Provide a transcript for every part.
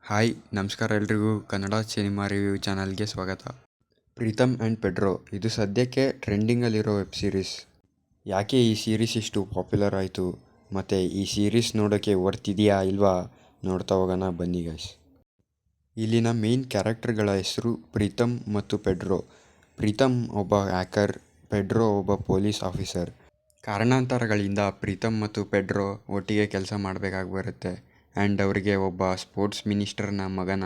Hi ನಮಸ್ಕಾರ ಎಲ್ರಿಗೂ Kannada cinema review ಚಾನಲ್ಗೆ ಸ್ವಾಗತ. ಪ್ರೀತಮ್ ಆ್ಯಂಡ್ ಪೆಡ್ರೋ ಇದು ಸದ್ಯಕ್ಕೆ ಟ್ರೆಂಡಿಂಗಲ್ಲಿರೋ ವೆಬ್ ಸೀರೀಸ್. ಯಾಕೆ ಈ ಸೀರೀಸ್ ಇಷ್ಟು ಪಾಪ್ಯುಲರ್ ಆಯಿತು ಮತ್ತು ಈ ಸೀರೀಸ್ ನೋಡೋಕ್ಕೆ ವರ್ತ್ ಇದೆಯಾ ಇಲ್ವಾ ನೋಡ್ತಾ ಹೋಗೋಣ ಬನ್ನಿ ಗೈಸ್. ಇಲ್ಲಿನ ಮೇನ್ ಕ್ಯಾರೆಕ್ಟರ್ಗಳ ಹೆಸರು ಪ್ರೀತಮ್ ಮತ್ತು ಪೆಡ್ರೋ. ಪ್ರೀತಮ್ ಒಬ್ಬ ಹ್ಯಾಕರ್, ಪೆಡ್ರೋ ಒಬ್ಬ ಪೊಲೀಸ್ ಆಫೀಸರ್. ಕಾರಣಾಂತರಗಳಿಂದ ಪ್ರೀತಮ್ ಮತ್ತು ಪೆಡ್ರೋ ಒಟ್ಟಿಗೆ ಕೆಲಸ ಮಾಡಬೇಕಾಗಿ ಬರುತ್ತೆ. ಆ್ಯಂಡ್ ಅವರಿಗೆ ಒಬ್ಬ ಸ್ಪೋರ್ಟ್ಸ್ ಮಿನಿಸ್ಟರ್ನ ಮಗನ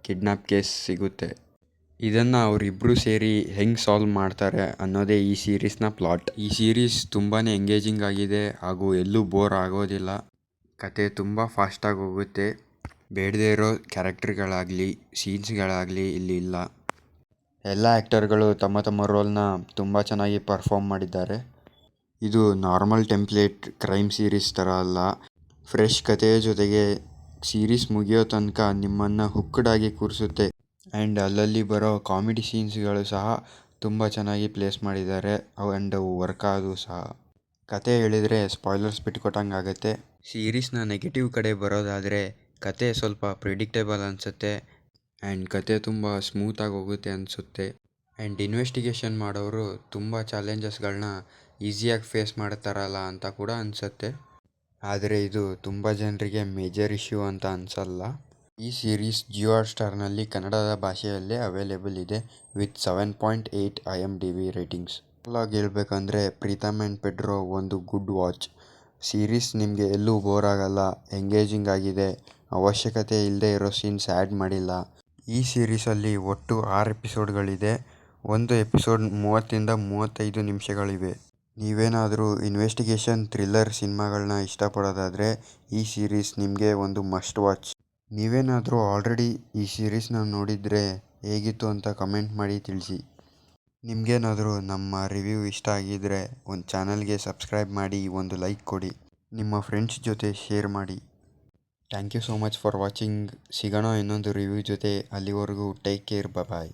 ಕಿಡ್ನಾಪ್ ಕೇಸ್ ಸಿಗುತ್ತೆ. ಇದನ್ನು ಅವರಿಬ್ಬರು ಸೇರಿ ಹೆಂಗೆ ಸಾಲ್ವ್ ಮಾಡ್ತಾರೆ ಅನ್ನೋದೇ ಈ ಸೀರೀಸ್ನ ಪ್ಲಾಟ್. ಈ ಸೀರೀಸ್ ತುಂಬಾ ಎಂಗೇಜಿಂಗ್ ಆಗಿದೆ ಹಾಗೂ ಎಲ್ಲೂ ಬೋರ್ ಆಗೋದಿಲ್ಲ. ಕತೆ ತುಂಬ ಫಾಸ್ಟಾಗಿ ಹೋಗುತ್ತೆ. ಬೇಡದೇ ಇರೋ ಕ್ಯಾರೆಕ್ಟರ್ಗಳಾಗಲಿ ಸೀನ್ಸ್ಗಳಾಗಲಿ ಇಲ್ಲಿ ಇಲ್ಲ. ಎಲ್ಲ ಆ್ಯಕ್ಟರ್ಗಳು ತಮ್ಮ ತಮ್ಮ ರೋಲ್ನ ತುಂಬ ಚೆನ್ನಾಗಿ ಪರ್ಫಾರ್ಮ್ ಮಾಡಿದ್ದಾರೆ. ಇದು ನಾರ್ಮಲ್ ಟೆಂಪ್ಲೇಟ್ ಕ್ರೈಮ್ ಸೀರೀಸ್ ಥರ ಅಲ್ಲ. ಫ್ರೆಶ್ ಕಥೆಯ ಜೊತೆಗೆ ಸೀರೀಸ್ ಮುಗಿಯೋ ತನಕ ನಿಮ್ಮನ್ನು ಹುಕ್ಡ್ ಆಗಿ ಕೂರಿಸುತ್ತೆ. ಆ್ಯಂಡ್ ಅಲ್ಲಲ್ಲಿ ಬರೋ ಕಾಮಿಡಿ ಸೀನ್ಸ್ಗಳು ಸಹ ತುಂಬ ಚೆನ್ನಾಗಿ ಪ್ಲೇಸ್ ಮಾಡಿದ್ದಾರೆ. ಆ್ಯಂಡ್ ಅವು ವರ್ಕ್ ಆದವು ಸಹ. ಕತೆ ಹೇಳಿದರೆ ಸ್ಪಾಯ್ಲರ್ಸ್ ಬಿಟ್ಕೊಟ್ಟಂಗೆ ಆಗುತ್ತೆ. ಸೀರೀಸ್ನ ನೆಗೆಟಿವ್ ಕಡೆ ಬರೋದಾದರೆ ಕತೆ ಸ್ವಲ್ಪ ಪ್ರಿಡಿಕ್ಟೇಬಲ್ ಅನಿಸುತ್ತೆ. ಆ್ಯಂಡ್ ಕತೆ ತುಂಬ ಸ್ಮೂತಾಗಿ ಹೋಗುತ್ತೆ ಅನಿಸುತ್ತೆ. ಆ್ಯಂಡ್ ಇನ್ವೆಸ್ಟಿಗೇಷನ್ ಮಾಡೋರು ತುಂಬ ಚಾಲೆಂಜಸ್ಗಳನ್ನ ಈಸಿಯಾಗಿ ಫೇಸ್ ಮಾಡ್ತಾರಲ್ಲ ಅಂತ ಕೂಡ ಅನಿಸುತ್ತೆ. ಆದರೆ ಇದು ತುಂಬ ಜನರಿಗೆ ಮೇಜರ್ ಇಶ್ಯೂ ಅಂತ ಅನಿಸಲ್ಲ. ಈ ಸೀರೀಸ್ ಜಿಯೋ ಹಾಟ್‌ಸ್ಟಾರ್ನಲ್ಲಿ ಕನ್ನಡದ ಭಾಷೆಯಲ್ಲೇ ಅವೈಲೇಬಲ್ ಇದೆ ವಿತ್ 7.8 IMDb ರೇಟಿಂಗ್ಸ್. ಆಗಿ ಹೇಳ್ಬೇಕಂದ್ರೆ ಪ್ರೀತಮ್ ಆ್ಯಂಡ್ ಪೆಡ್ರೋ ಒಂದು ಗುಡ್ ವಾಚ್. ಸೀರೀಸ್ ನಿಮಗೆ ಎಲ್ಲೂ ಬೋರ್ ಆಗಲ್ಲ, ಎಂಗೇಜಿಂಗ್ ಆಗಿದೆ, ಅವಶ್ಯಕತೆ ಇಲ್ಲದೆ ಇರೋ ಸೀನ್ಸ್ ಆ್ಯಡ್ ಮಾಡಿಲ್ಲ. ಈ ಸೀರೀಸಲ್ಲಿ ಒಟ್ಟು 6 ಎಪಿಸೋಡ್ಗಳಿದೆ. ಒಂದು ಎಪಿಸೋಡ್ 30ರಿಂದ 35 ನಿಮಿಷಗಳಿವೆ. ನೀವೇನಾದರೂ ಇನ್ವೆಸ್ಟಿಗೇಷನ್ ಥ್ರಿಲ್ಲರ್ ಸಿನಿಮಾಗಳನ್ನ ಇಷ್ಟಪಡೋದಾದರೆ ಈ ಸೀರೀಸ್ ನಿಮಗೆ ಒಂದು ಮಸ್ಟ್ ವಾಚ್. ನೀವೇನಾದರೂ ಆಲ್ರೆಡಿ ಈ ಸೀರೀಸ್ನ ನೋಡಿದರೆ ಹೇಗಿತ್ತು ಅಂತ ಕಮೆಂಟ್ ಮಾಡಿ ತಿಳಿಸಿ. ನಿಮಗೇನಾದರೂ ನಮ್ಮ ರಿವ್ಯೂ ಇಷ್ಟ ಆಗಿದ್ದರೆ ಒಂದು ಚಾನಲ್ಗೆ ಸಬ್ಸ್ಕ್ರೈಬ್ ಮಾಡಿ, ಒಂದು ಲೈಕ್ ಕೊಡಿ, ನಿಮ್ಮ ಫ್ರೆಂಡ್ಸ್ ಜೊತೆ ಶೇರ್ ಮಾಡಿ. Thank you so much for watching. ಸಿಗೋಣ ಇನ್ನೊಂದು ರಿವ್ಯೂ ಜೊತೆ. ಅಲ್ಲಿವರೆಗೂ ಟೇಕ್ ಕೇರ್, ಬಾಯ್.